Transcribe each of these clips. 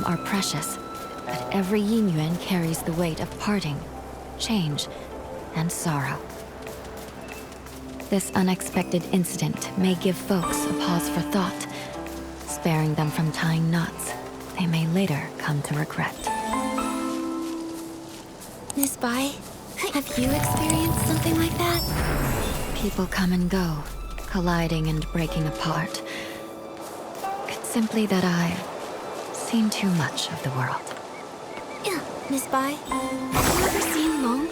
are precious, but every yin yuan carries the weight of parting, change, and sorrow. This unexpected incident may give folks a pause for thought, sparing them from tying knots they may later come to regret. Miss Bai, have you experienced something like that? People come and go, colliding and breaking apart. It's simply that I've seen too much of the world. Yeah, Miss Bai, have you ever seen Long?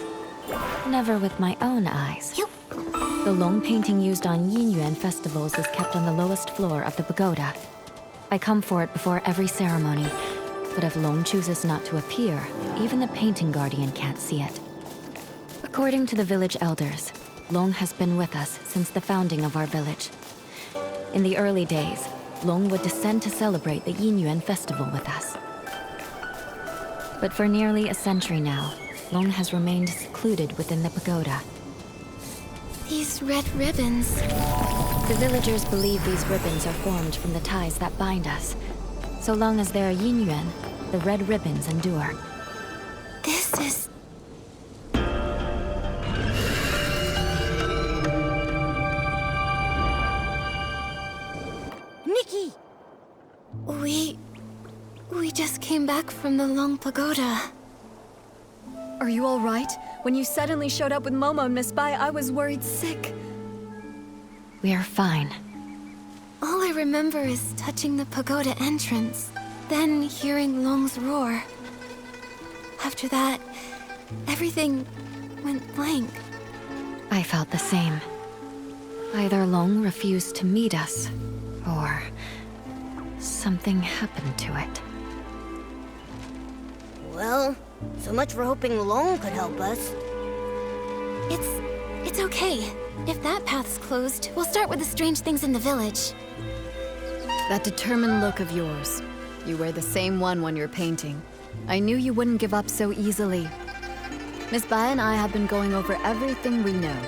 Never with my own eyes. Yep. The Long painting used on Yin Yuan festivals is kept on the lowest floor of the pagoda. I come for it before every ceremony, but if Long chooses not to appear, even the painting guardian can't see it. According to the village elders, Long has been with us since the founding of our village. In the early days, Long would descend to celebrate the Yin Yuan festival with us. But for nearly a century now, Long has remained secluded within the pagoda. These red ribbons. The villagers believe these ribbons are formed from the ties that bind us. So long as there are yin yuan, the red ribbons endure. This is... Nikki! We just came back from the Long Pagoda. Are you all right? When you suddenly showed up with Momo and Miss Bai, I was worried sick. We are fine. All I remember is touching the pagoda entrance, then hearing Long's roar. After that, everything went blank. I felt the same. Either Long refused to meet us, or something happened to it. Well, so much for hoping Long could help us. It's okay. If that path's closed, we'll start with the strange things in the village. That determined look of yours. You wear the same one when you're painting. I knew you wouldn't give up so easily. Miss Bai and I have been going over everything we know.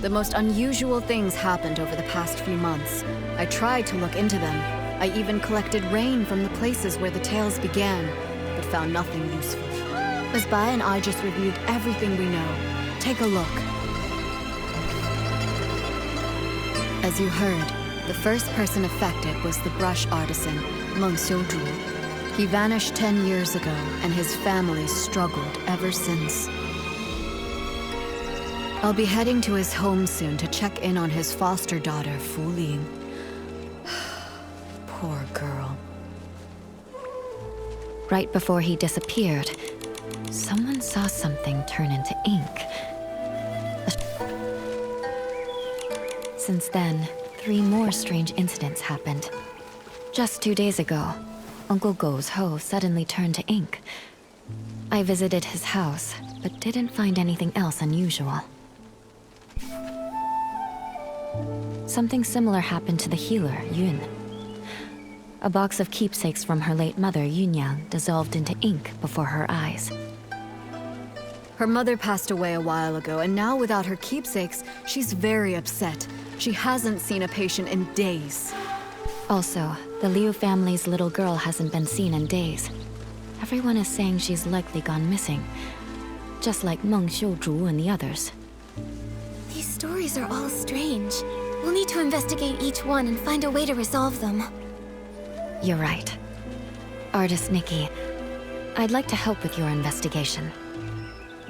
The most unusual things happened over the past few months. I tried to look into them. I even collected rain from the places where the tales began, but found nothing useful. Miss Bai and I just reviewed everything we know. Take a look. As you heard, the first person affected was the brush artisan, Meng Xiuzhu. He vanished 10 years ago, and his family struggled ever since. I'll be heading to his home soon to check in on his foster daughter, Fu Ling. Poor girl. Right before he disappeared, someone saw something turn into ink. Since then, 3 more strange incidents happened. Just 2 days ago, Uncle Go's hoe suddenly turned to ink. I visited his house, but didn't find anything else unusual. Something similar happened to the healer, Yuan. A box of keepsakes from her late mother, Yunyang, dissolved into ink before her eyes. Her mother passed away a while ago, and now without her keepsakes, she's very upset. She hasn't seen a patient in days. Also, the Liu family's little girl hasn't been seen in days. Everyone is saying she's likely gone missing, just like Meng Xiuzhu and the others. These stories are all strange. We'll need to investigate each one and find a way to resolve them. You're right. Artist Nikki, I'd like to help with your investigation.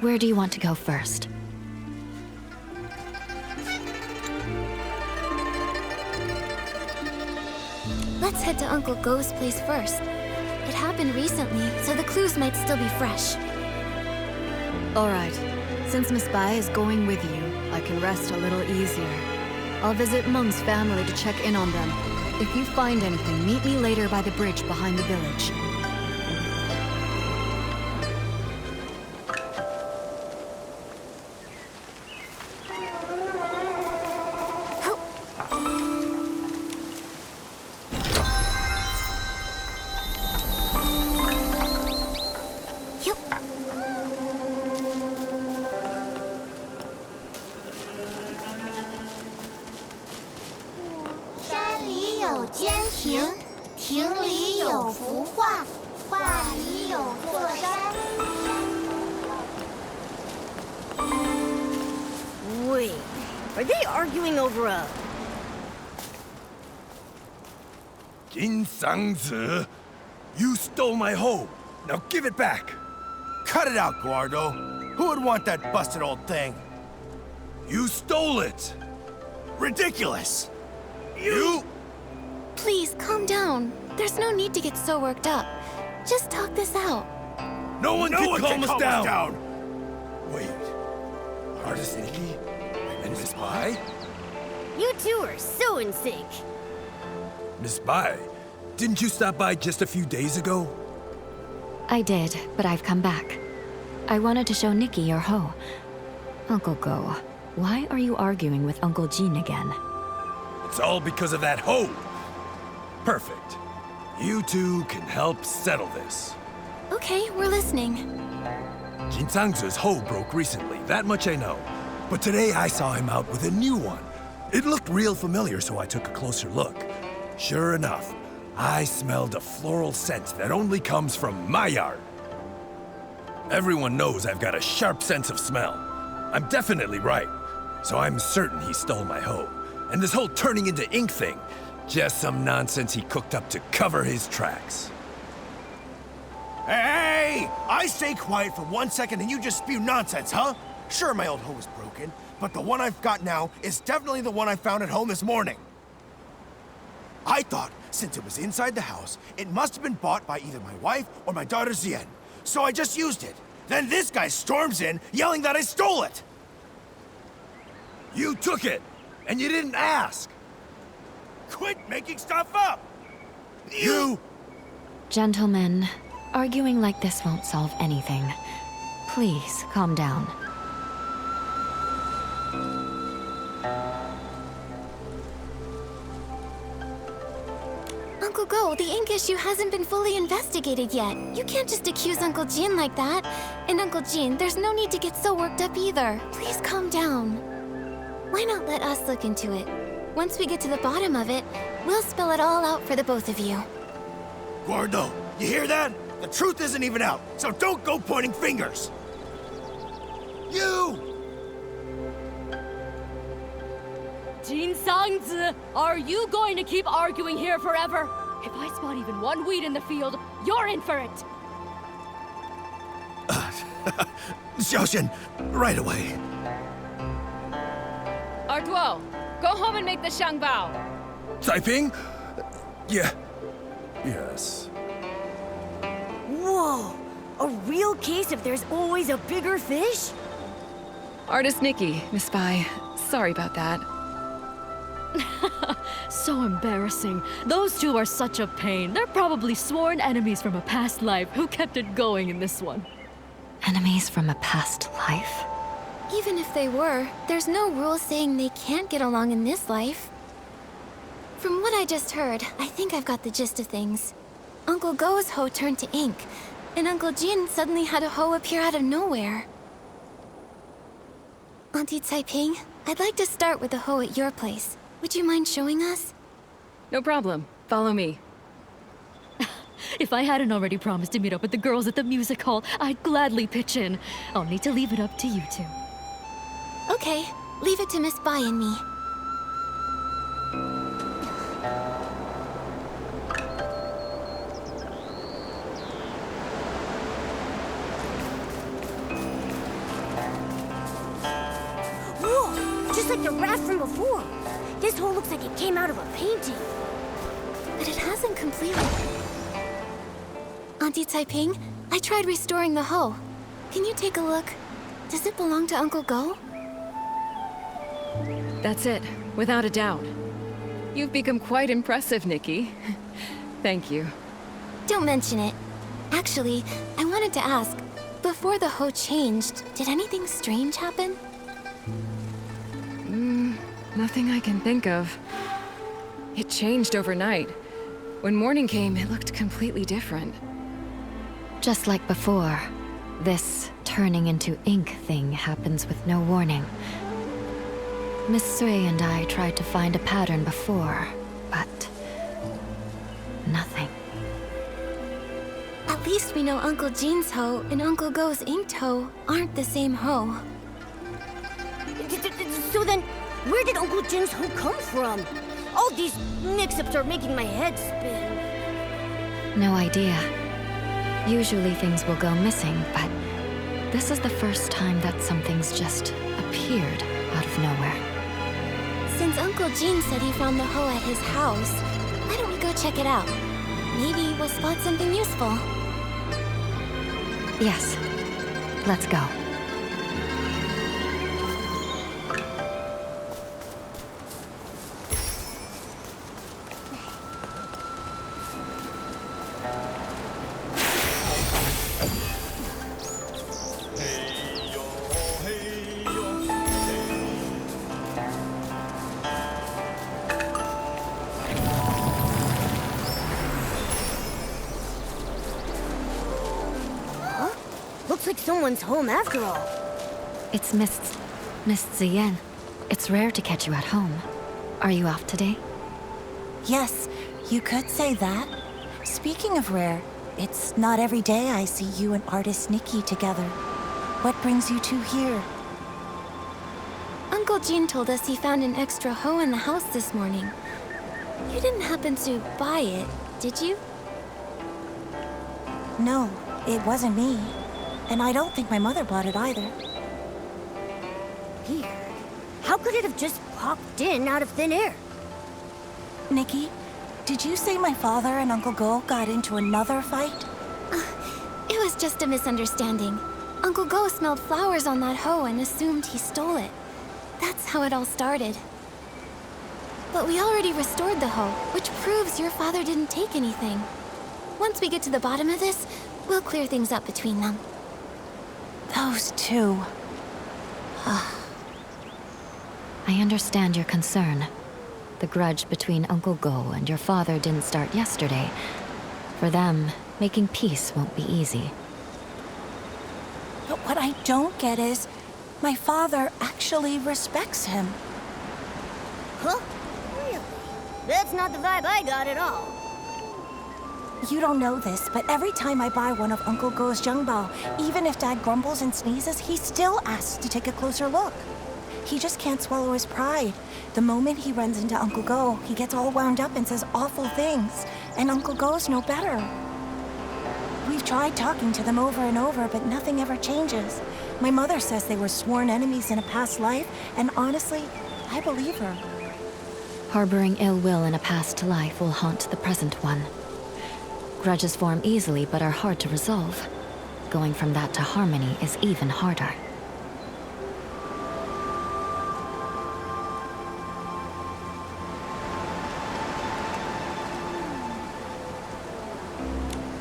Where do you want to go first? Let's head to Uncle Go's place first. It happened recently, so the clues might still be fresh. All right. Since Miss Bai is going with you, I can rest a little easier. I'll visit Meng's family to check in on them. If you find anything, meet me later by the bridge behind the village. 幅画，画里有座山。 Wait, are they arguing over a... Jinsangzi, you stole my hoe. Now give it back. Cut it out, Guardo. Who would want that busted old thing? You stole it. Ridiculous! You? Please, calm down. There's no need to get so worked up. Just talk this out. No one can calm us down. Wait. Artist Nikki? And Miss Bai? You two are so in sync. Miss Bai, didn't you stop by just a few days ago? I did, but I've come back. I wanted to show Nikki your hoe. Uncle Go, why are you arguing with Uncle Jean again? It's all because of that hoe. Perfect. You two can help settle this. Okay, we're listening. Jinsangzi's hoe broke recently, that much I know. But today I saw him out with a new one. It looked real familiar, so I took a closer look. Sure enough, I smelled a floral scent that only comes from my yard. Everyone knows I've got a sharp sense of smell. I'm definitely right, so I'm certain he stole my hoe. And this whole turning into ink thing, just some nonsense he cooked up to cover his tracks. Hey! I stay quiet for 1 second and you just spew nonsense, huh? Sure, my old hoe is broken, but the one I've got now is definitely the one I found at home this morning. I thought, since it was inside the house, it must have been bought by either my wife or my daughter Zien. So I just used it. Then this guy storms in, yelling that I stole it! You took it, and you didn't ask. Quit making stuff up! You... Gentlemen, arguing like this won't solve anything. Please, calm down. Uncle Go, the ink issue hasn't been fully investigated yet. You can't just accuse Uncle Jean like that. And Uncle Jean, there's no need to get so worked up either. Please calm down. Why not let us look into it? Once we get to the bottom of it, we'll spell it all out for the both of you. Guardo, you hear that? The truth isn't even out, so don't go pointing fingers! You! Jinsangzi, are you going to keep arguing here forever? If I spot even one weed in the field, you're in for it! Xiaoxian, right away. Artuo, go home and make the shangbao. Taiping? Yeah. Yes. Whoa! A real case if there's always a bigger fish? Artist Nikki, Miss Bai. Sorry about that. So embarrassing. Those two are such a pain. They're probably sworn enemies from a past life who kept it going in this one. Enemies from a past life? Even if they were, there's no rule saying they can't get along in this life. From what I just heard, I think I've got the gist of things. Uncle Go's hoe turned to ink, and Uncle Jin suddenly had a hoe appear out of nowhere. Auntie Taiping, I'd like to start with the hoe at your place. Would you mind showing us? No problem. Follow me. If I hadn't already promised to meet up with the girls at the music hall, I'd gladly pitch in. I'll need to leave it up to you two. Okay, leave it to Miss Bai and me. Whoa! Just like the raft from before. This hole looks like it came out of a painting. But it hasn't completely. Auntie Taiping, I tried restoring the hoe. Can you take a look? Does it belong to Uncle Go? That's it, without a doubt. You've become quite impressive, Nikki. Thank you. Don't mention it. Actually, I wanted to ask, before the hoe changed, did anything strange happen? Nothing I can think of. It changed overnight. When morning came, it looked completely different. Just like before, this turning into ink thing happens with no warning. Miss Sui and I tried to find a pattern before, but nothing. least we know Uncle Jean's hoe and Uncle Go's inked hoe aren't the same hoe. So then, where did Uncle Jin's hoe come from? All these mix-ups are making my head spin. No idea. Usually things will go missing, but this is the first time that something's just appeared out of nowhere. Since Uncle Jean said he found the hoe at his house, why don't we go check it out? Maybe we'll spot something useful. Yes. Let's go. Looks like someone's home after all. It's Miss Ziyan. It's rare to catch you at home. Are you off today? Yes, you could say that. Speaking of rare, it's not every day I see you and artist Nikki together. What brings you two here? Uncle Jean told us he found an extra hoe in the house this morning. You didn't happen to buy it, did you? No, it wasn't me. And I don't think my mother bought it either. Weird. How could it have just popped in out of thin air? Nikki, did you say my father and Uncle Go got into another fight? It was just a misunderstanding. Uncle Go smelled flowers on that hoe and assumed he stole it. That's how it all started. But we already restored the hoe, which proves your father didn't take anything. Once we get to the bottom of this, we'll clear things up between them. Those two. I understand your concern. The grudge between Uncle Go and your father didn't start yesterday. For them, making peace won't be easy. But what I don't get is, my father actually respects him. Huh? Really? That's not the vibe I got at all. You don't know this, but every time I buy one of Uncle Go's Zhengbao, even if Dad grumbles and sneezes, he still asks to take a closer look. He just can't swallow his pride. The moment he runs into Uncle Go, he gets all wound up and says awful things. And Uncle Go's no better. We've tried talking to them over and over, but nothing ever changes. My mother says they were sworn enemies in a past life, and honestly, I believe her. Harboring ill will in a past life will haunt the present one. Grudges form easily but are hard to resolve. Going from that to harmony is even harder.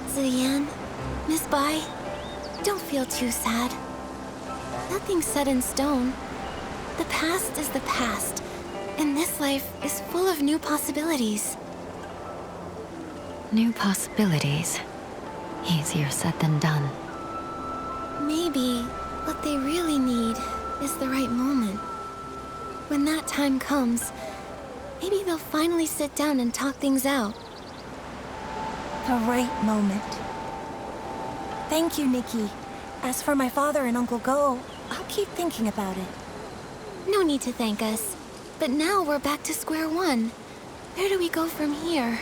Ziyan, Miss Bai, don't feel too sad. Nothing's set in stone. The past is the past, and this life is full of new possibilities. New possibilities. Easier said than done. Maybe what they really need is the right moment. When that time comes, maybe they'll finally sit down and talk things out. The right moment. Thank you, Nikki. As for my father and Uncle Go, I'll keep thinking about it. No need to thank us. But now we're back to square one. Where do we go from here?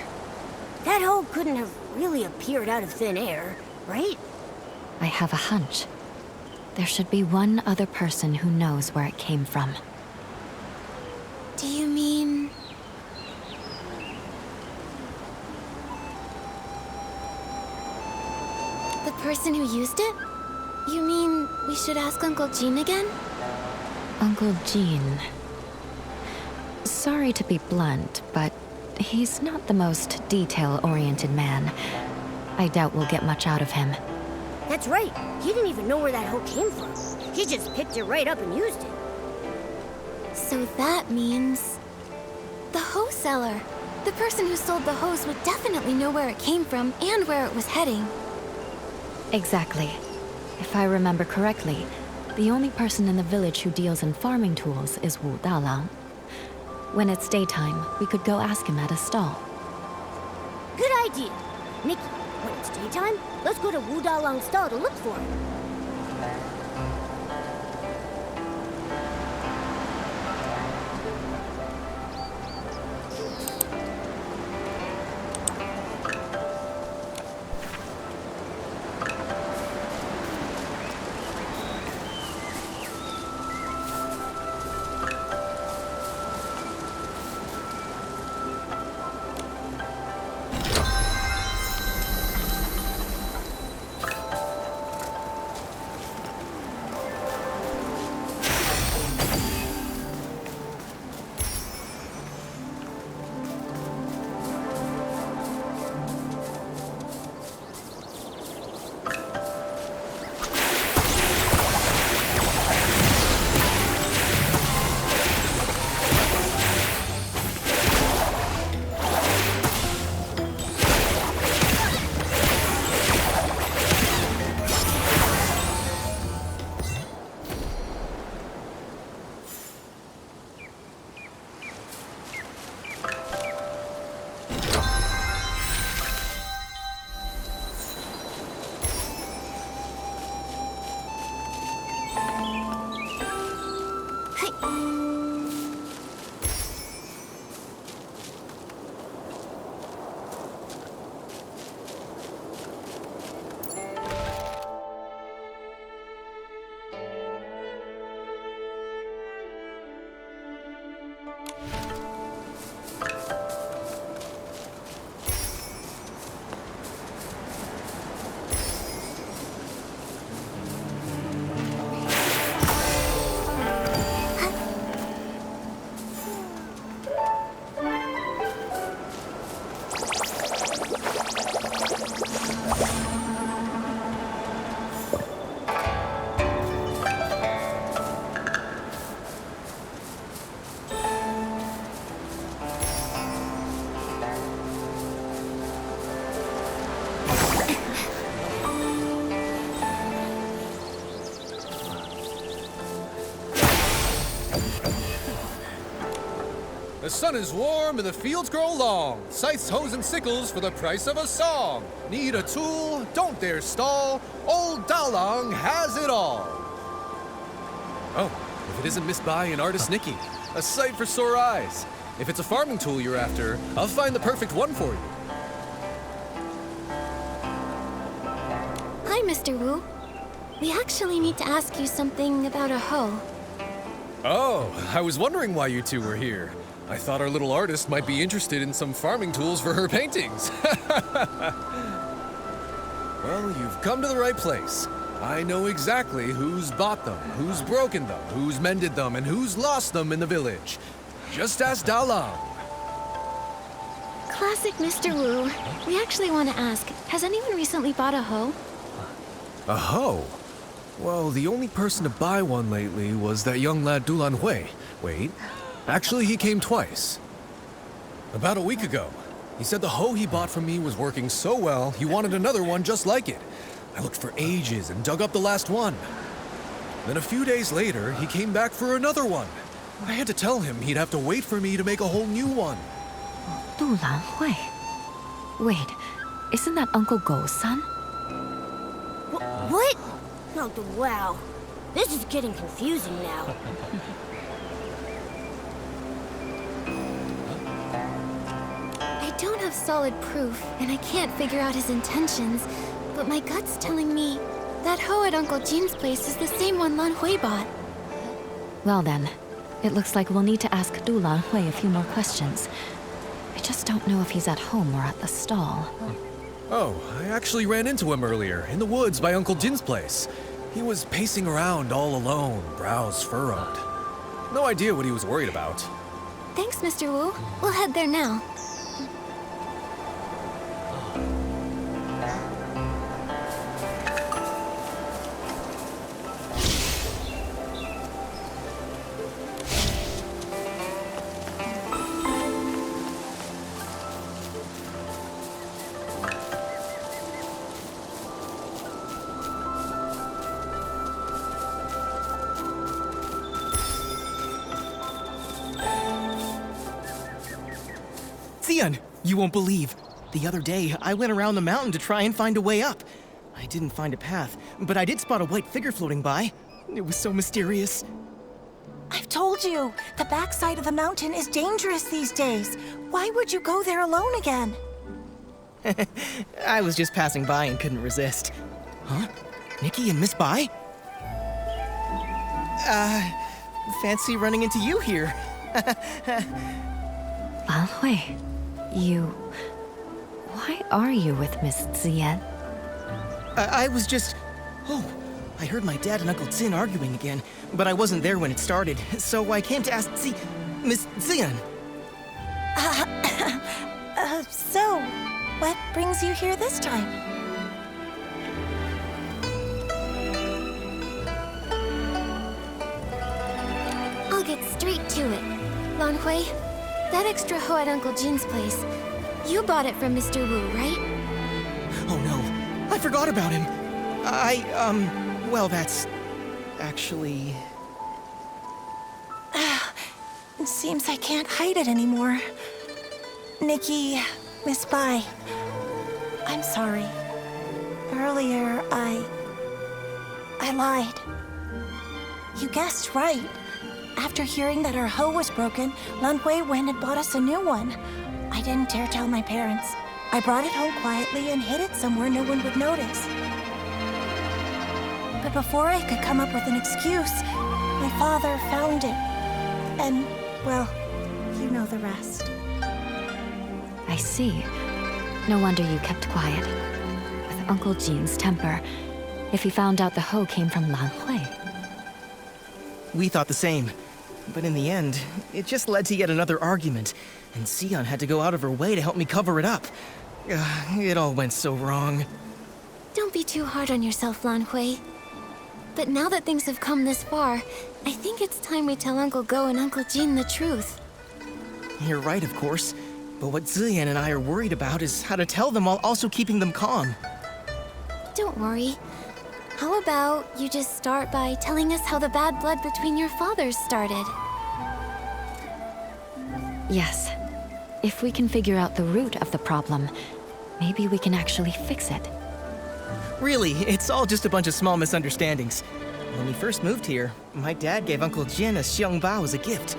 That hoe couldn't have really appeared out of thin air, right? I have a hunch. There should be one other person who knows where it came from. Do you mean... the person who used it? You mean we should ask Uncle Jean again? Uncle Jean. Sorry to be blunt, but he's not the most detail-oriented man. I doubt we'll get much out of him. That's right. He didn't even know where that hoe came from. He just picked it right up and used it. So that means... the hoe seller. The person who sold the hose would definitely know where it came from and where it was heading. Exactly. If I remember correctly, the only person in the village who deals in farming tools is Wu Dalang. When it's daytime, we could go ask him at a stall. Good idea. Nikki, When it's daytime, let's go to Wu Dalang's stall to look for it. The sun is warm and the fields grow long. Scythes, hoes, and sickles for the price of a song. Need a tool? Don't dare stall. Old Dalang has it all. Oh, if it isn't Miss Bai and artist Nikki. A sight for sore eyes. If it's a farming tool you're after, I'll find the perfect one for you. Hi, Mr. Wu. We actually need to ask you something about a hoe. Oh, I was wondering why you two were here. I thought our little artist might be interested in some farming tools for her paintings. Well, you've come to the right place. I know exactly who's bought them, who's broken them, who's mended them, and who's lost them in the village. Just ask Dalang. Classic Mr. Wu. We actually want to ask, has anyone recently bought a hoe? A hoe? Well, the only person to buy one lately was that young lad Dulan Hui. Wait, actually he came twice. About a week ago. He said the hoe he bought from me was working so well, he wanted another one just like it. I looked for ages and dug up the last one. Then a few days later, he came back for another one. I had to tell him he'd have to wait for me to make a whole new one. Dulan Hui. Wait, isn't that Uncle Go's son? What? Oh, wow. This is getting confusing now. I don't have solid proof, and I can't figure out his intentions, but my gut's telling me that hoe at Uncle Jin's place is the same one Lan Hui bought. Well then, it looks like we'll need to ask Dulan Hui a few more questions. I just don't know if he's at home or at the stall. Oh, I actually ran into him earlier, in the woods by Uncle Jin's place. He was pacing around all alone, brows furrowed. No idea what he was worried about. Thanks, Mr. Wu. We'll head there now. Xian, you won't believe. The other day, I went around the mountain to try and find a way up. I didn't find a path, but I did spot a white figure floating by. It was so mysterious. I've told you, the backside of the mountain is dangerous these days. Why would you go there alone again? I was just passing by and couldn't resist. Huh? Nikki and Miss Bai? Fancy running into you here. Lanhui, why are you with Miss Ziyan? I was just... Oh, I heard my dad and Uncle Jin arguing again, but I wasn't there when it started, so I came to ask Miss Ziyan. So, what brings you here this time? I'll get straight to it. Lanhui, that extra hoe at Uncle Jin's place, you bought it from Mr. Wu, right? Oh no, I forgot about him. Well, that's... actually... It seems I can't hide it anymore. Nikki, Miss Bai, I'm sorry. Earlier, I lied. You guessed right. After hearing that our hoe was broken, Lanhui went and bought us a new one. I didn't dare tell my parents. I brought it home quietly and hid it somewhere no one would notice. But before I could come up with an excuse, my father found it. And, well, you know the rest. I see. No wonder you kept quiet. With Uncle Jin's temper, if he found out the hoe came from Lanhui. We thought the same. But in the end, it just led to yet another argument, and Sion had to go out of her way to help me cover it up. It all went so wrong. Don't be too hard on yourself, Lanhui. But now that things have come this far, I think it's time we tell Uncle Go and Uncle Jin the truth. You're right, of course. But what Ziyan and I are worried about is how to tell them while also keeping them calm. Don't worry. How about you just start by telling us how the bad blood between your fathers started? Yes. If we can figure out the root of the problem, maybe we can actually fix it. Really, it's all just a bunch of small misunderstandings. When we first moved here, my dad gave Uncle Jin a xiangbao as a gift.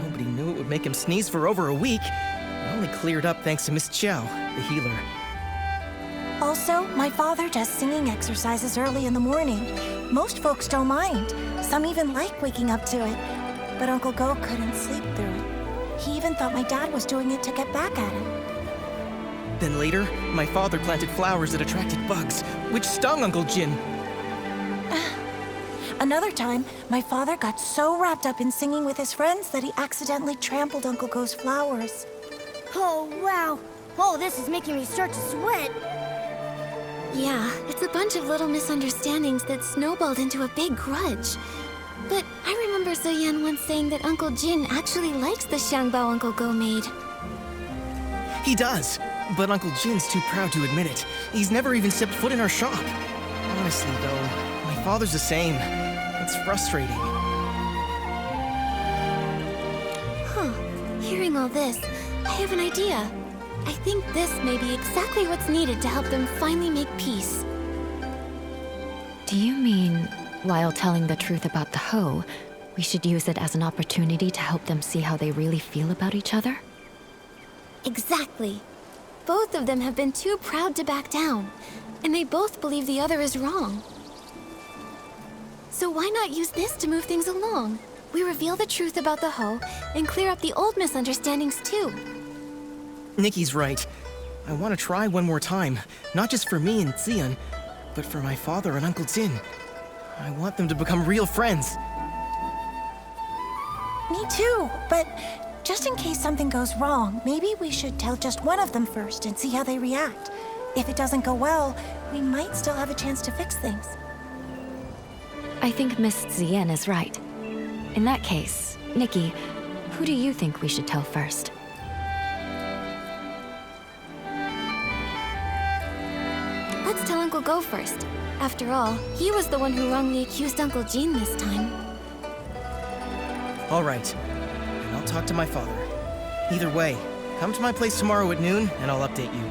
Nobody knew it would make him sneeze for over a week. It only cleared up thanks to Miss Chow, the healer. Also, my father does singing exercises early in the morning. Most folks don't mind. Some even like waking up to it. But Uncle Go couldn't sleep through it. He even thought my dad was doing it to get back at him. Then later, my father planted flowers that attracted bugs, which stung Uncle Jin. Another time, my father got so wrapped up in singing with his friends that he accidentally trampled Uncle Go's flowers. Oh, wow. Oh, this is making me start to sweat. Yeah, it's a bunch of little misunderstandings that snowballed into a big grudge. But I remember Ziyan once saying that Uncle Jin actually likes the xiangbao Uncle Go made. He does, but Uncle Jin's too proud to admit it. He's never even stepped foot in our shop. Honestly, though, my father's the same. It's frustrating. Huh. Hearing all this, I have an idea. I think this may be exactly what's needed to help them finally make peace. Do you mean, while telling the truth about the hoe, we should use it as an opportunity to help them see how they really feel about each other? Exactly. Both of them have been too proud to back down, and they both believe the other is wrong. So why not use this to move things along? We reveal the truth about the hoe and clear up the old misunderstandings too. Nikki's right. I want to try one more time, not just for me and Ziyan, but for my father and Uncle Jin. I want them to become real friends. Me too, but just in case something goes wrong, maybe we should tell just one of them first and see how they react. If it doesn't go well, we might still have a chance to fix things. I think Miss Ziyan is right. In that case, Nikki, who do you think we should tell first? Let's tell Uncle Go first. After all, he was the one who wrongly accused Uncle Jin this time. All right. And I'll talk to my father. Either way, Come to my place tomorrow at noon, and I'll update you.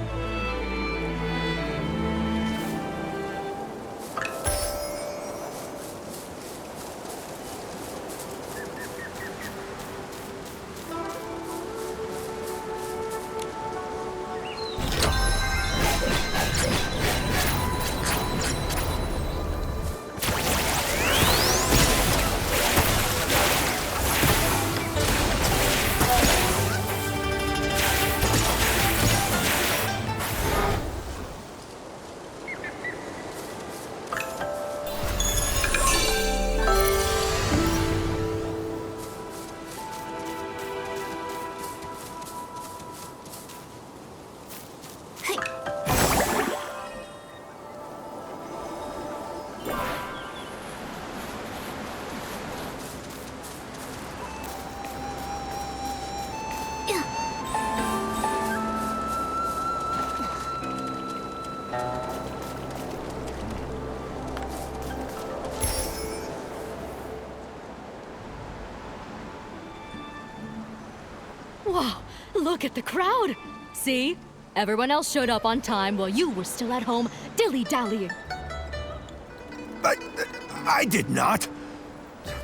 Wow, look at the crowd! See? Everyone else showed up on time while you were still at home dilly-dallying. I did not.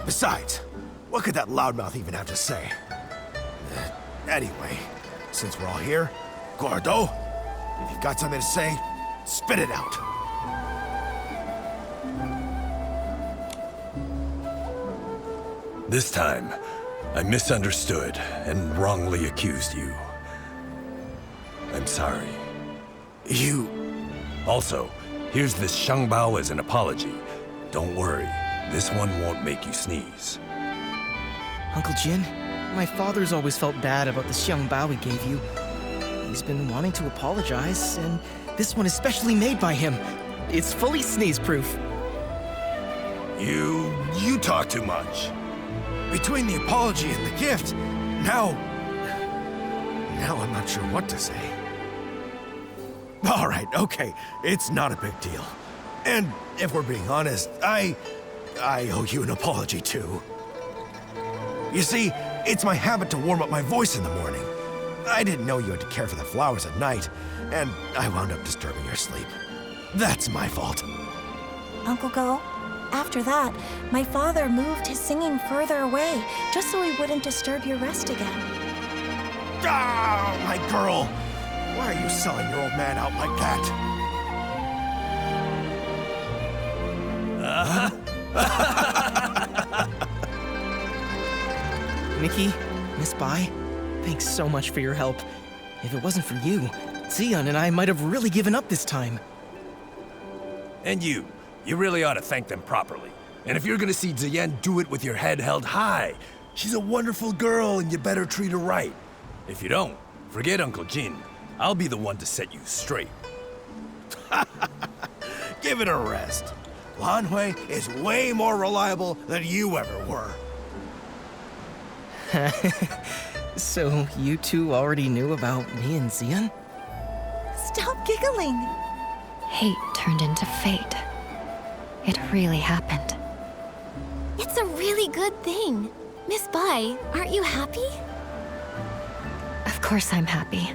Besides, what could that loudmouth even have to say? Anyway, since we're all here, Gordo, if you've got something to say, spit it out. This time, I misunderstood and wrongly accused you. I'm sorry. Also, here's this Shangbao as an apology. Don't worry, this one won't make you sneeze. Uncle Jin, my father's always felt bad about the Xiangbao he gave you. He's been wanting to apologize, and this one is specially made by him. It's fully sneeze-proof. You talk too much. Between the apology and the gift, now I'm not sure what to say. All right, okay, it's not a big deal. And if we're being honest, I owe you an apology too. You see, it's my habit to warm up my voice in the morning. I didn't know you had to care for the flowers at night, and I wound up disturbing your sleep. That's my fault. Uncle Go, after that, my father moved his singing further away, just so he wouldn't disturb your rest again. Ah, my girl! Why are you selling your old man out like that? Nikki, Miss Bai, thanks so much for your help. If it wasn't for you, Zion and I might have really given up this time. And you really ought to thank them properly. And if you're gonna see Ziyan, do it with your head held high. She's a wonderful girl and you better treat her right. If you don't, forget Uncle Jin. I'll be the one to set you straight. Give it a rest. Lan Hui is way more reliable than you ever were. So you two already knew about me and Zion? Stop giggling! Hate turned into fate. It really happened. It's a really good thing. Miss Bai, aren't you happy? Of course I'm happy.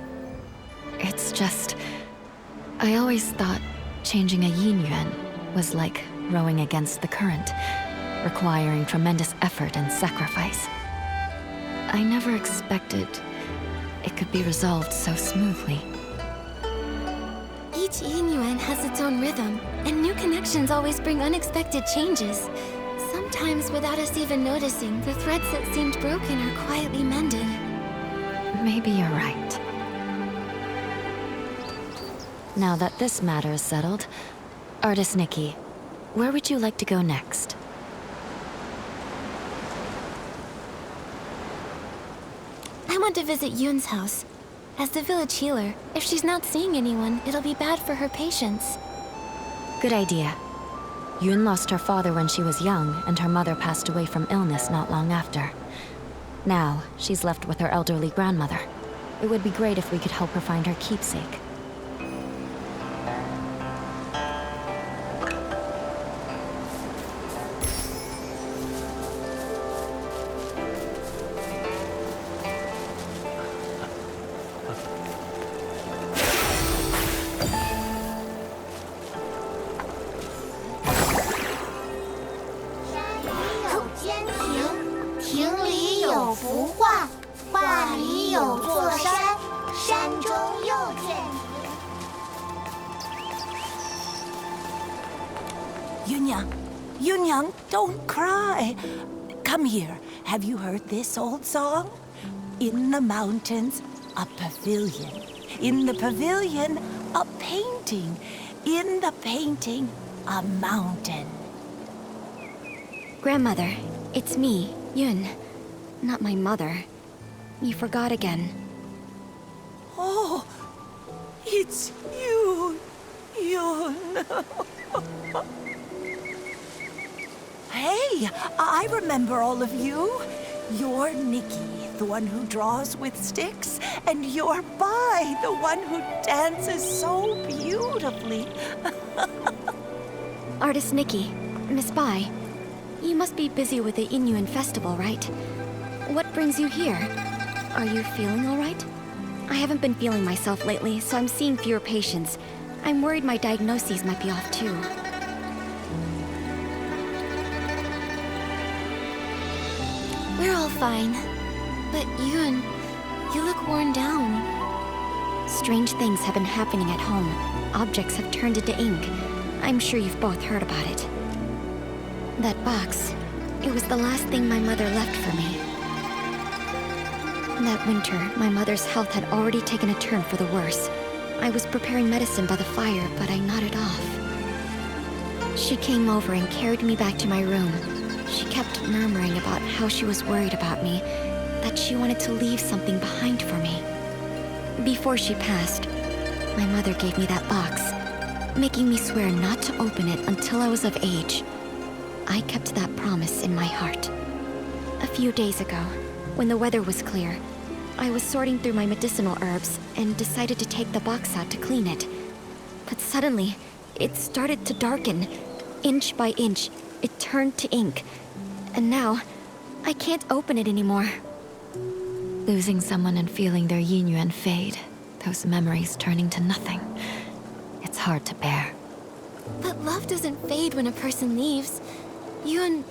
It's just... I always thought changing a yin yuan was like rowing against the current, requiring tremendous effort and sacrifice. I never expected it could be resolved so smoothly. Each yin yuan has its own rhythm, and new connections always bring unexpected changes. Sometimes, without us even noticing, the threads that seemed broken are quietly mended. Maybe you're right. Now that this matter is settled, Artist Nikki, where would you like to go next? I want to visit Yuan's house. As the village healer, if she's not seeing anyone, it'll be bad for her patients. Good idea. Yuan lost her father when she was young, and her mother passed away from illness not long after. Now, she's left with her elderly grandmother. It would be great if we could help her find her keepsake. 幅画，画里有座山，山中有天。 Yunyang, don't cry. Come here. Have you heard this old song? In the mountains, a pavilion. In the pavilion, a painting. In the painting, a mountain. Grandmother, it's me, Yuan. Not my mother. You forgot again. Oh, it's you, Yun. Hey, I remember all of you. You're Nikki, the one who draws with sticks, and you're Bai, the one who dances so beautifully. Artist Nikki, Miss Bai, you must be busy with the Inuan festival, right? What brings you here? Are you feeling all right? I haven't been feeling myself lately, so I'm seeing fewer patients. I'm worried my diagnoses might be off too. We're all fine. But Yuan, you look worn down. Strange things have been happening at home. Objects have turned into ink. I'm sure you've both heard about it. That box, it was the last thing my mother left for me. That winter, my mother's health had already taken a turn for the worse. I was preparing medicine by the fire, but I nodded off. She came over and carried me back to my room. She kept murmuring about how she was worried about me, that she wanted to leave something behind for me. Before she passed, my mother gave me that box, making me swear not to open it until I was of age. I kept that promise in my heart. A few days ago, when the weather was clear, I was sorting through my medicinal herbs and decided to take the box out to clean it. But suddenly, it started to darken. Inch by inch, it turned to ink. And now, I can't open it anymore. Losing someone and feeling their yin yuan fade, those memories turning to nothing. It's hard to bear. But love doesn't fade when a person leaves. You and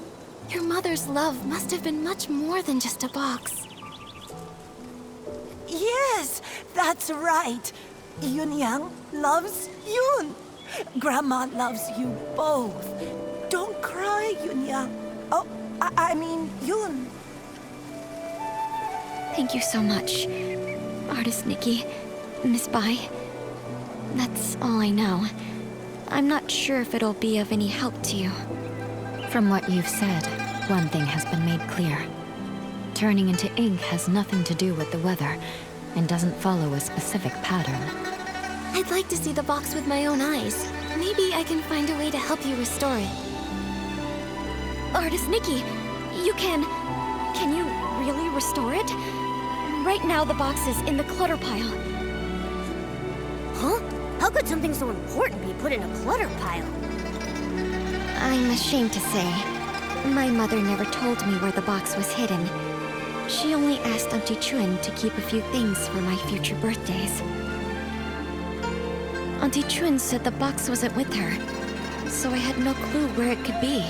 your mother's love must have been much more than just a box. Yes, that's right. Yunyang loves Yun. Grandma loves you both. Don't cry, Yunyang. Oh, I mean, Yun. Thank you so much, Artist Nikki, Miss Bai. That's all I know. I'm not sure if it'll be of any help to you. From what you've said, one thing has been made clear. Turning into ink has nothing to do with the weather, and doesn't follow a specific pattern. I'd like to see the box with my own eyes. Maybe I can find a way to help you restore it. Artist Nikki, you can you really restore it? Right now the box is in the clutter pile. Huh? How could something so important be put in a clutter pile? I'm ashamed to say, my mother never told me where the box was hidden. She only asked Auntie Chun to keep a few things for my future birthdays. Auntie Chun said the box wasn't with her, so I had no clue where it could be.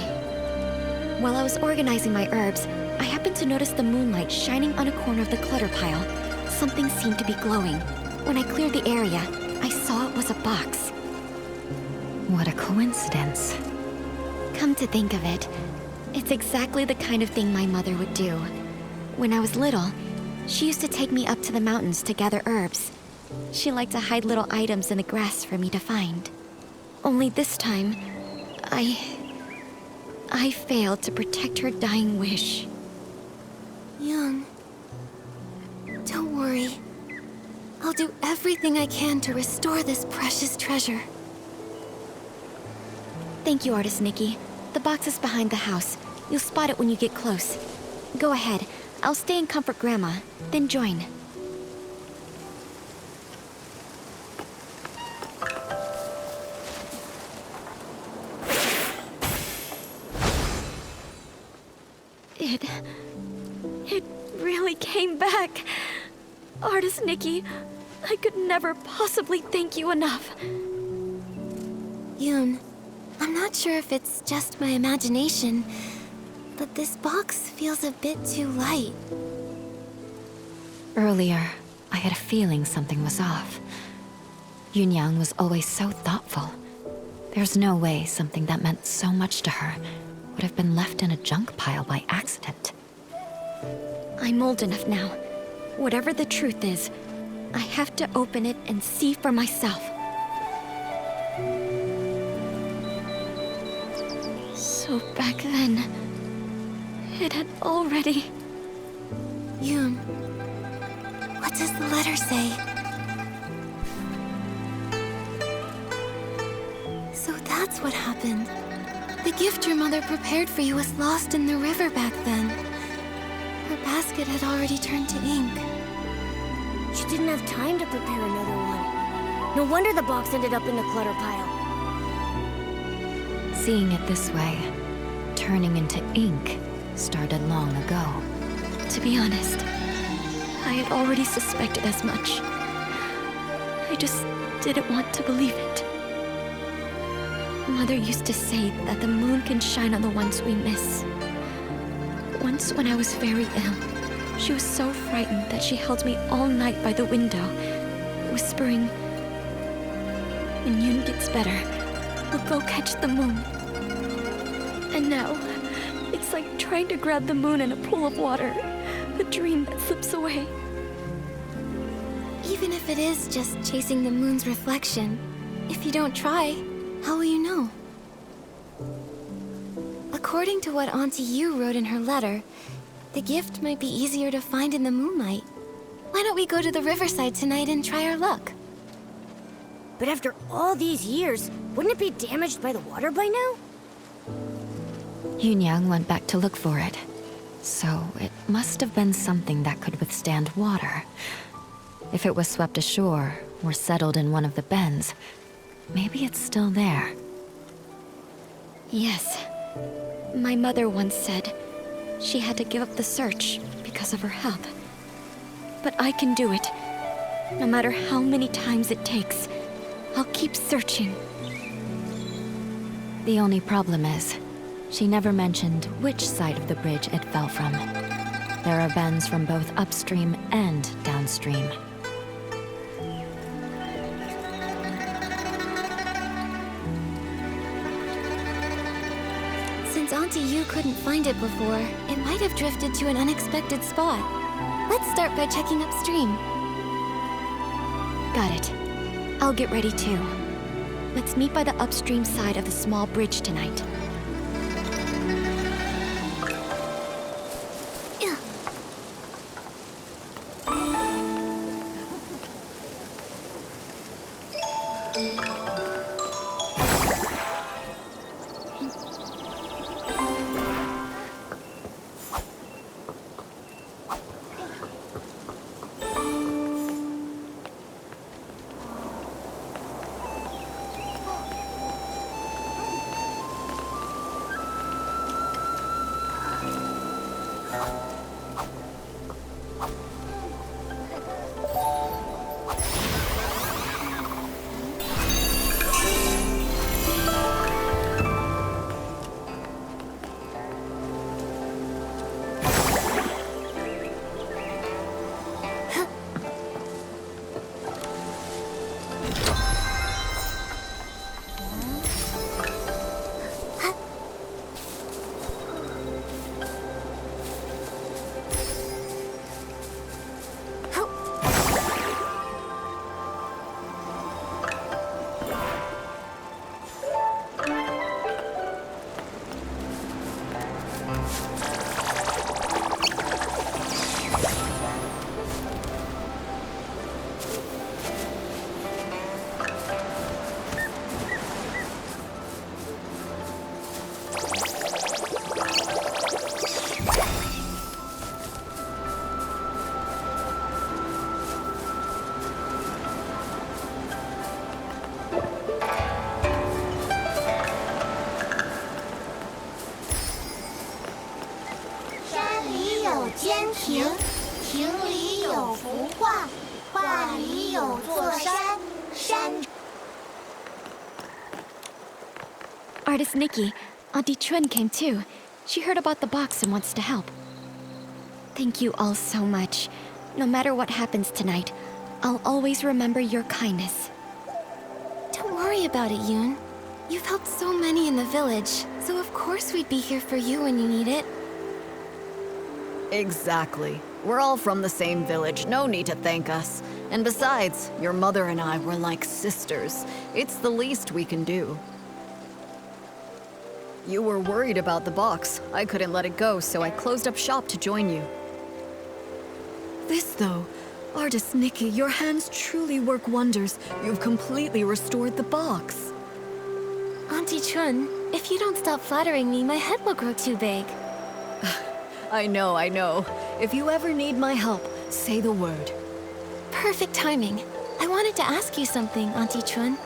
While I was organizing my herbs, I happened to notice the moonlight shining on a corner of the clutter pile. Something seemed to be glowing. When I cleared the area, I saw it was a box. What a coincidence. Come to think of it, it's exactly the kind of thing my mother would do. When I was little, she used to take me up to the mountains to gather herbs. She liked to hide little items in the grass for me to find. Only this time, I failed to protect her dying wish. Young, don't worry. I'll do everything I can to restore this precious treasure. Thank you, Artist Nikki. The box is behind the house. You'll spot it when you get close. Go ahead. I'll stay and comfort Grandma, then join. It really came back. Artist Nikki, I could never possibly thank you enough. Yoon, I'm not sure if it's just my imagination, but this box feels a bit too light. Earlier, I had a feeling something was off. Yunyang was always so thoughtful. There's no way something that meant so much to her would have been left in a junk pile by accident. I'm old enough now. Whatever the truth is, I have to open it and see for myself. So back then, it had already... Yun, what does the letter say? So that's what happened. The gift your mother prepared for you was lost in the river back then. Her basket had already turned to ink. She didn't have time to prepare another one. No wonder the box ended up in the clutter pile. Seeing it this way, turning into ink started long ago. To be honest, I had already suspected as much. I just didn't want to believe it. Mother used to say that the moon can shine on the ones we miss. Once when I was very ill, she was so frightened that she held me all night by the window, whispering, "When Yun gets better, we'll go catch the moon." And now, it's like trying to grab the moon in a pool of water, a dream that slips away. Even if it is just chasing the moon's reflection, if you don't try, how will you know? According to what Auntie Yu wrote in her letter, the gift might be easier to find in the moonlight. Why don't we go to the riverside tonight and try our luck? But after all these years, wouldn't it be damaged by the water by now? Yunyang went back to look for it. So it must have been something that could withstand water. If it was swept ashore or settled in one of the bends, maybe it's still there. Yes. My mother once said she had to give up the search because of her health. But I can do it. No matter how many times it takes, I'll keep searching. The only problem is, she never mentioned which side of the bridge it fell from. There are bends from both upstream and downstream. Since Auntie Yu couldn't find it before, it might have drifted to an unexpected spot. Let's start by checking upstream. Got it. I'll get ready too. Let's meet by the upstream side of the small bridge tonight. Artist Nikki, Auntie Chun came too. She heard about the box and wants to help. Thank you all so much. No matter what happens tonight, I'll always remember your kindness. Don't worry about it, Yuan. You've helped so many in the village, so of course we'd be here for you when you need it. Exactly. We're all from the same village, no need to thank us. And besides, your mother and I were like sisters. It's the least we can do. You were worried about the box. I couldn't let it go, so I closed up shop to join you. This though, artist Nikki, your hands truly work wonders. You've completely restored the box. Auntie Chun, if you don't stop flattering me, my head will grow too big. I know. If you ever need my help, say the word. Perfect timing. I wanted to ask you something, Auntie Chun.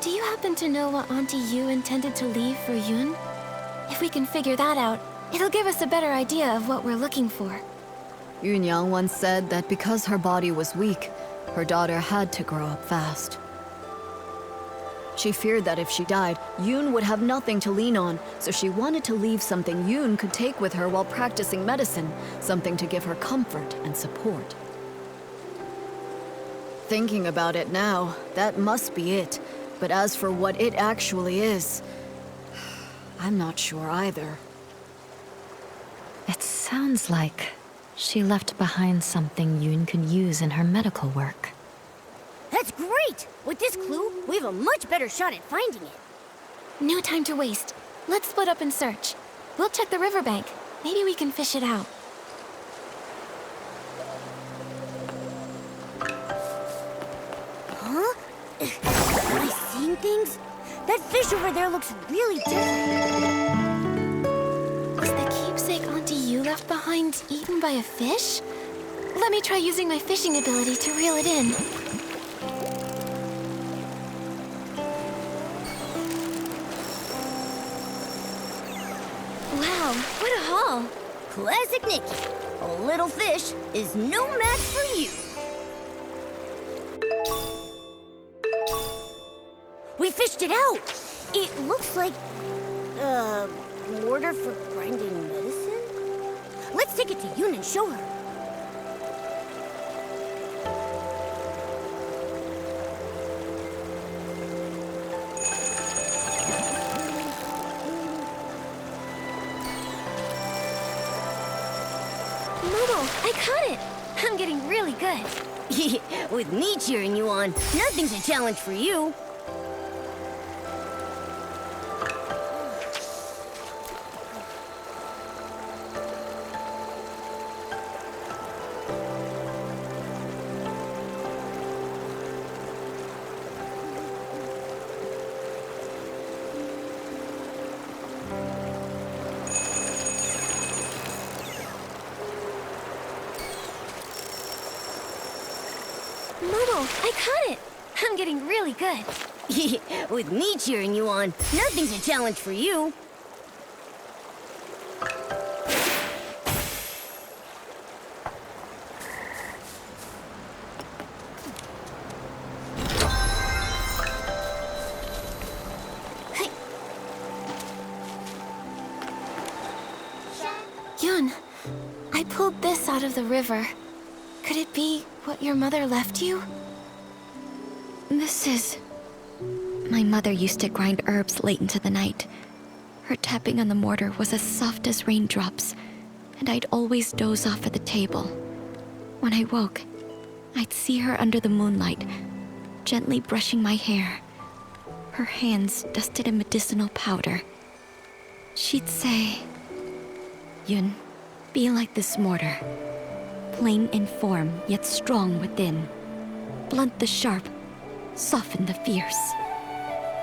Do you happen to know what Auntie Yu intended to leave for Yun? If we can figure that out, it'll give us a better idea of what we're looking for. Yun Yang once said that because her body was weak, her daughter had to grow up fast. She feared that if she died, Yun would have nothing to lean on, so she wanted to leave something Yun could take with her while practicing medicine, something to give her comfort and support. Thinking about it now, that must be it. But as for what it actually is, I'm not sure either. It sounds like she left behind something Yun could use in her medical work. That's great! With this clue, we have a much better shot at finding it. No time to waste. Let's split up and search. We'll check the riverbank. Maybe we can fish it out. Huh? Am I seeing things? That fish over there looks really different. Was the keepsake Auntie Yu left behind eaten by a fish? Let me try using my fishing ability to reel it in. Wow, what a haul! Classic Nikki. A little fish is no match for you. We fished it out! It looks like... mortar for grinding medicine? Let's take it to Yun and show her. Momo, I caught it! I'm getting really good. With me cheering you on, nothing's a challenge for you. Momo, I caught it! I'm getting really good. With me cheering you on, nothing's a challenge for you. Yun, I pulled this out of the river. Could it be what your mother left you? This is... My mother used to grind herbs late into the night. Her tapping on the mortar was as soft as raindrops, and I'd always doze off at the table. When I woke, I'd see her under the moonlight, gently brushing my hair, her hands dusted in medicinal powder. She'd say, "Yun, be like this mortar. Plain in form, yet strong within. Blunt the sharp, soften the fierce.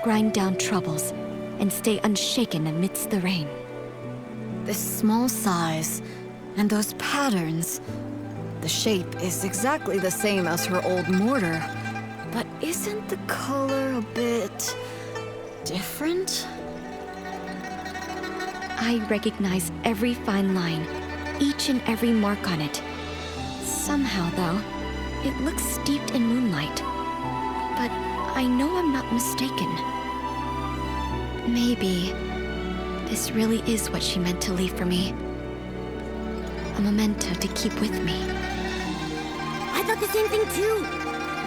Grind down troubles, and stay unshaken amidst the rain." This small size, and those patterns. The shape is exactly the same as her old mortar. But isn't the color a bit... different? I recognize every fine line, each and every mark on it. Somehow, though, it looks steeped in moonlight. But I know I'm not mistaken. Maybe this really is what she meant to leave for me. A memento to keep with me. thought the same thing too.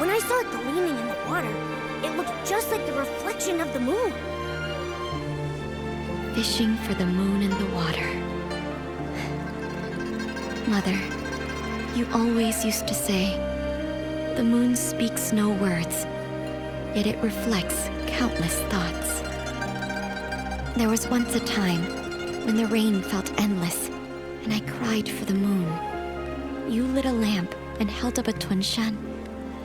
When I saw it gleaming in the water, it looked just like the reflection of the moon. Fishing for the moon in the water. Mother, you always used to say, the moon speaks no words, yet it reflects countless thoughts. There was once a time when the rain felt endless, and I cried for the moon. You lit a lamp and held up a tunshan,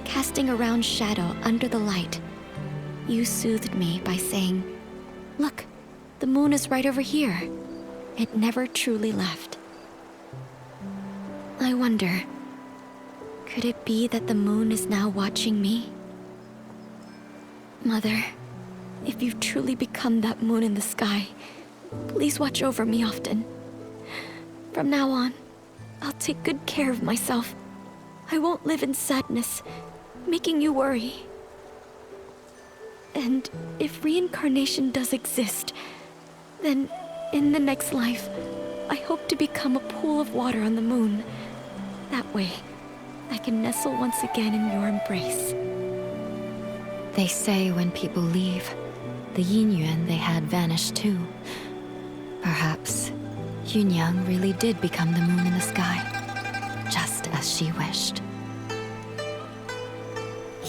casting a round shadow under the light. You soothed me by saying, "Look, the moon is right over here." It never truly left. I wonder, could it be that the moon is now watching me? Mother, if you've truly become that moon in the sky, please watch over me often. From now on, I'll take good care of myself. I won't live in sadness, making you worry. And if reincarnation does exist, then in the next life, I hope to become a pool of water on the moon. That way, I can nestle once again in your embrace. They say when people leave, the yin-yuan they had vanished too. Perhaps Yunyang really did become the moon in the sky, just as she wished.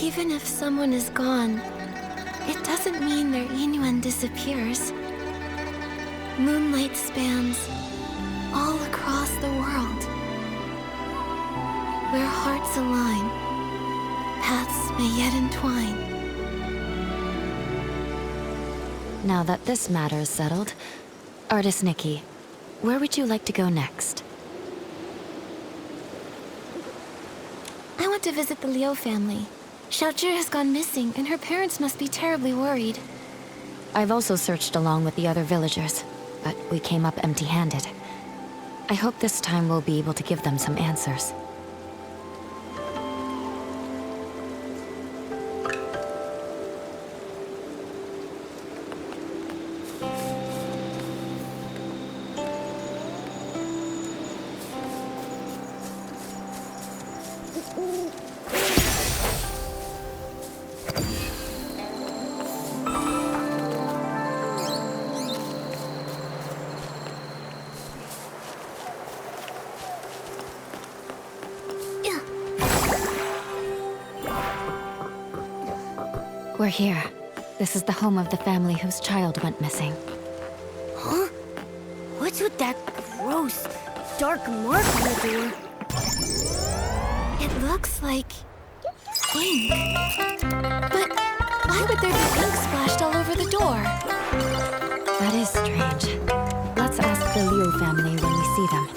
Even if someone is gone, it doesn't mean their yin-yuan disappears. Moonlight spans all across the world. Where hearts align, paths may yet entwine. Now that this matter is settled, Artist Nikki, where would you like to go next? I want to visit the Liu family. Xiaozhi has gone missing, and her parents must be terribly worried. I've also searched along with the other villagers, but we came up empty-handed. I hope this time we'll be able to give them some answers. We're here. This is the home of the family whose child went missing. Huh? What's with that gross, dark mark on the door? It looks like ink. But why would there be ink splashed all over the door? That is strange. Let's ask the Liu family when we see them.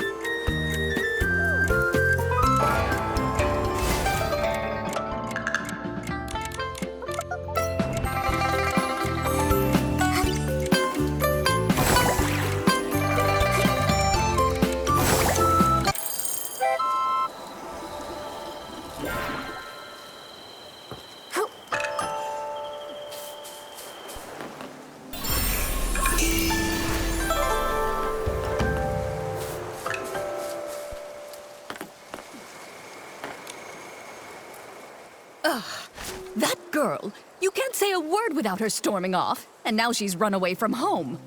That girl! You can't say a word without her storming off, and now she's run away from home.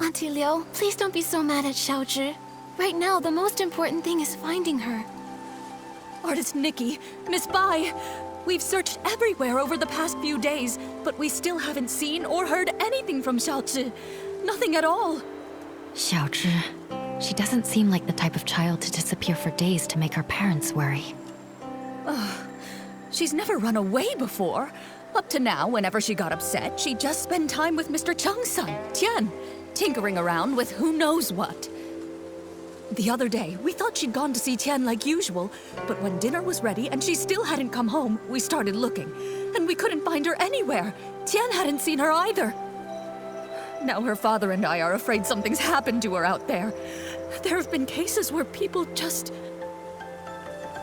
Auntie Liu, please don't be so mad at Xiaozhi. Right now, the most important thing is finding her. Artist Nikki, Miss Bai, we've searched everywhere over the past few days, but we still haven't seen or heard anything from Xiaozhi. Nothing at all. Xiaozhi. She doesn't seem like the type of child to disappear for days to make her parents worry. She's never run away before. Up to now, whenever she got upset, she'd just spend time with Mr. Cheng's son, Tian, tinkering around with who knows what. The other day, we thought she'd gone to see Tian like usual, but when dinner was ready and she still hadn't come home, we started looking, and we couldn't find her anywhere. Tian hadn't seen her either. Now her father and I are afraid something's happened to her out there. There have been cases where people just...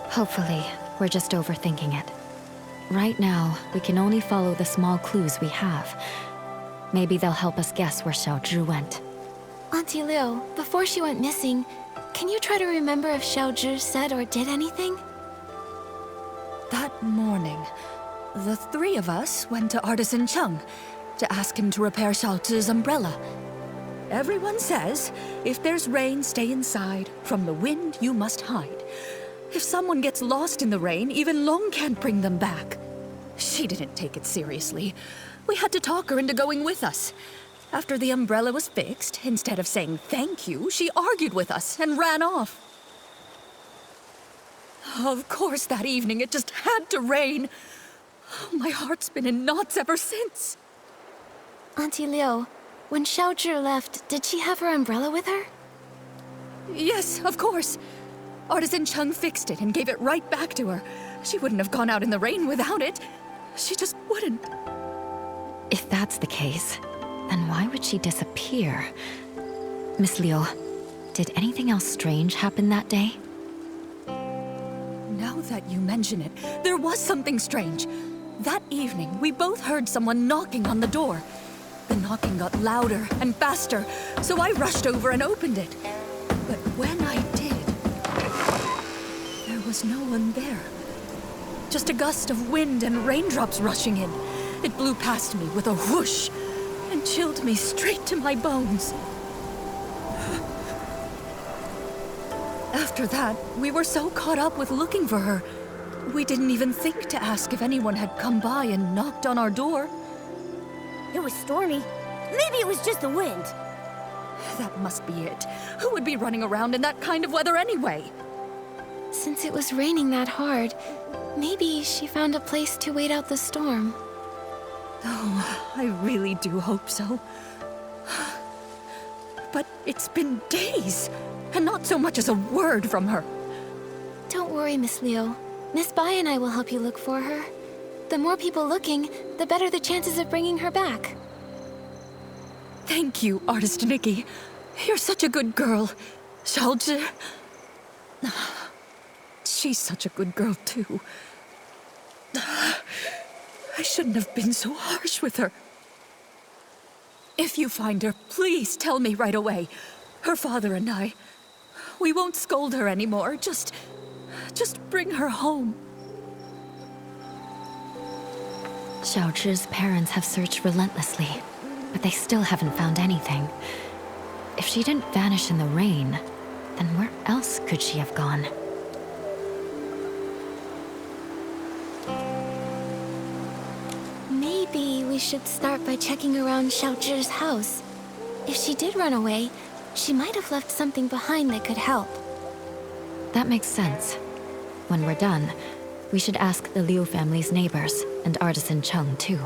Hopefully, we're just overthinking it. Right now, we can only follow the small clues we have. Maybe they'll help us guess where Xiaozhi went. Auntie Liu, before she went missing, can you try to remember if Xiaozhi said or did anything? That morning, the three of us went to Artisan Chung to ask him to repair Xiaozi's umbrella. Everyone says, if there's rain, stay inside. From the wind, you must hide. If someone gets lost in the rain, even Long can't bring them back. She didn't take it seriously. We had to talk her into going with us. After the umbrella was fixed, instead of saying thank you, she argued with us and ran off. Of course, that evening it just had to rain. My heart's been in knots ever since. Auntie Liu, when Xiaozhi left, did she have her umbrella with her? Yes, of course. Artisan Chung fixed it and gave it right back to her. She wouldn't have gone out in the rain without it. She just wouldn't. If that's the case, then why would she disappear? Miss Liu, did anything else strange happen that day? Now that you mention it, there was something strange. That evening, we both heard someone knocking on the door. The knocking got louder and faster, so I rushed over and opened it. But when I did, there was no one there. Just a gust of wind and raindrops rushing in. It blew past me with a whoosh and chilled me straight to my bones. After that, we were so caught up with looking for her, we didn't even think to ask if anyone had come by and knocked on our door. It was stormy. Maybe it was just the wind. That must be it. Who would be running around in that kind of weather anyway? Since it was raining that hard, maybe she found a place to wait out the storm. Oh, I really do hope so. But it's been days, and not so much as a word from her. Don't worry, Miss Liu. Miss Bai and I will help you look for her. The more people looking, the better the chances of bringing her back. Thank you, Artist Nikki. You're such a good girl. Xiaozhi... She's such a good girl, too. I shouldn't have been so harsh with her. If you find her, please tell me right away. Her father and I... We won't scold her anymore. Just bring her home. Xiaozhi's parents have searched relentlessly, but they still haven't found anything. If she didn't vanish in the rain, then where else could she have gone? Maybe we should start by checking around Xiaozhi's house. If she did run away, she might have left something behind that could help. That makes sense. When we're done, we should ask the Liu family's neighbors, and Artisan Chung, too.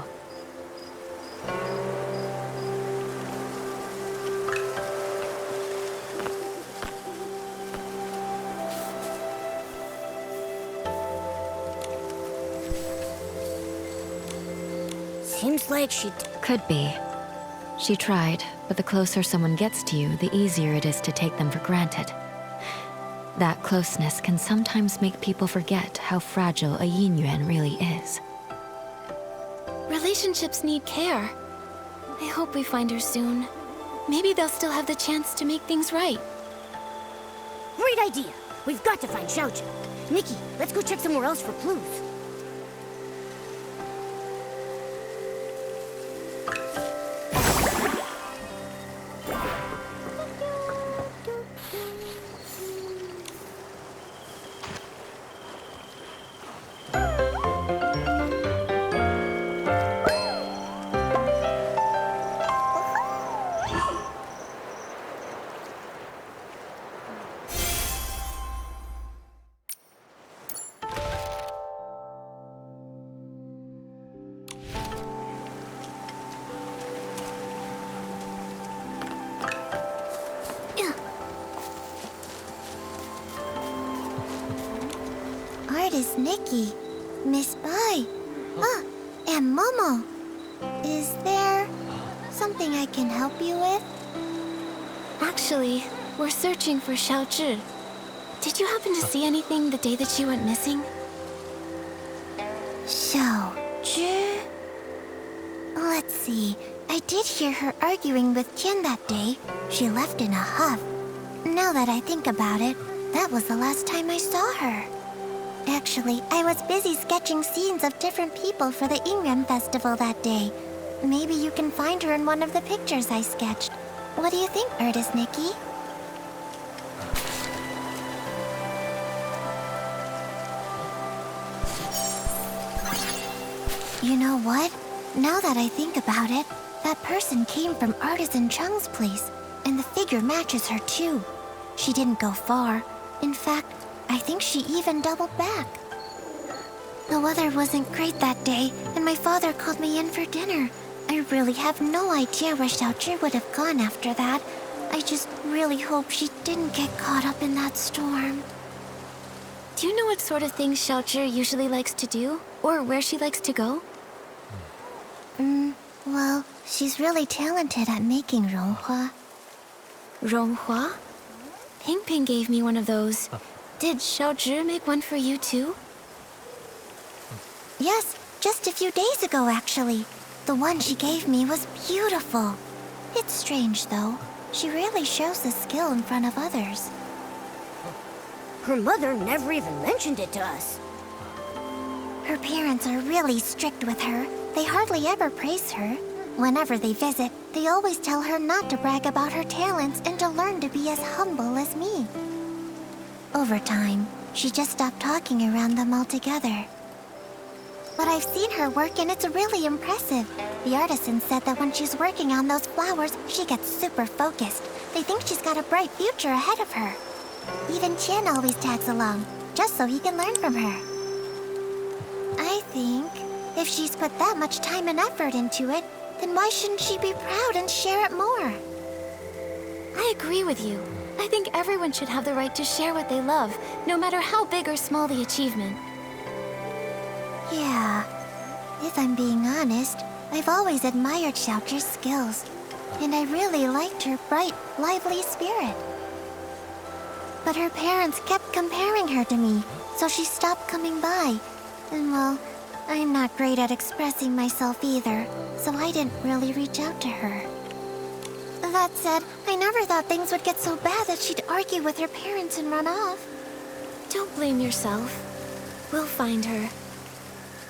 Seems like she... Could be. She tried, but the closer someone gets to you, the easier it is to take them for granted. That closeness can sometimes make people forget how fragile a yin yuan really is. Relationships need care. I hope we find her soon. Maybe they'll still have the chance to make things right. Great idea. We've got to find Xiaozhi. Nikki, let's go check somewhere else for clues. Artist Nikki, Miss Bai, and Momo. Is there something I can help you with? Actually, we're searching for Xiaozhi. Did you happen to see anything the day that she went missing? Xiaozhi? Let's see. I did hear her arguing with Qian that day. She left in a huff. Now that I think about it, that was the last time I saw her. Actually, I was busy sketching scenes of different people for the Yuan festival that day. Maybe you can find her in one of the pictures I sketched. What do you think, artist Nikki? You know what? Now that I think about it, that person came from Artisan Chung's place, and the figure matches her too. She didn't go far. In fact, I think she even doubled back. The weather wasn't great that day, and my father called me in for dinner. I really have no idea where Xiaozhi would have gone after that. I just really hope she didn't get caught up in that storm. Do you know what sort of things Xiaozhi usually likes to do? Or where she likes to go? Well, she's really talented at making ronghua. Ronghua? Ping Ping gave me one of those. Did Xiaozhi make one for you too? Yes, just a few days ago actually. The one she gave me was beautiful. It's strange though. She rarely shows this skill in front of others. Her mother never even mentioned it to us. Her parents are really strict with her. They hardly ever praise her. Whenever they visit, they always tell her not to brag about her talents and to learn to be as humble as me. Over time, she just stopped talking around them altogether. But I've seen her work and it's really impressive. The artisan said that when she's working on those flowers, she gets super focused. They think she's got a bright future ahead of her. Even Qian always tags along, just so he can learn from her. I think if she's put that much time and effort into it, then why shouldn't she be proud and share it more? I agree with you. I think everyone should have the right to share what they love, no matter how big or small the achievement. Yeah. If I'm being honest, I've always admired Xiaozhi's skills. And I really liked her bright, lively spirit. But her parents kept comparing her to me, so she stopped coming by. And well, I'm not great at expressing myself either, so I didn't really reach out to her. That said, I never thought things would get so bad that she'd argue with her parents and run off. Don't blame yourself. We'll find her.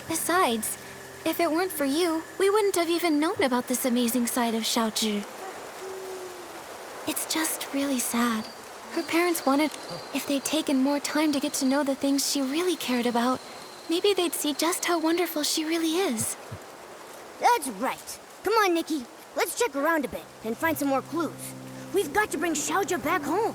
Besides, if it weren't for you, we wouldn't have even known about this amazing side of Xiaozhi. It's just really sad. Her parents wanted, if they'd taken more time to get to know the things she really cared about, maybe they'd see just how wonderful she really is. That's right. Come on, Nikki. Let's check around a bit and find some more clues. We've got to bring Xiaozhi back home.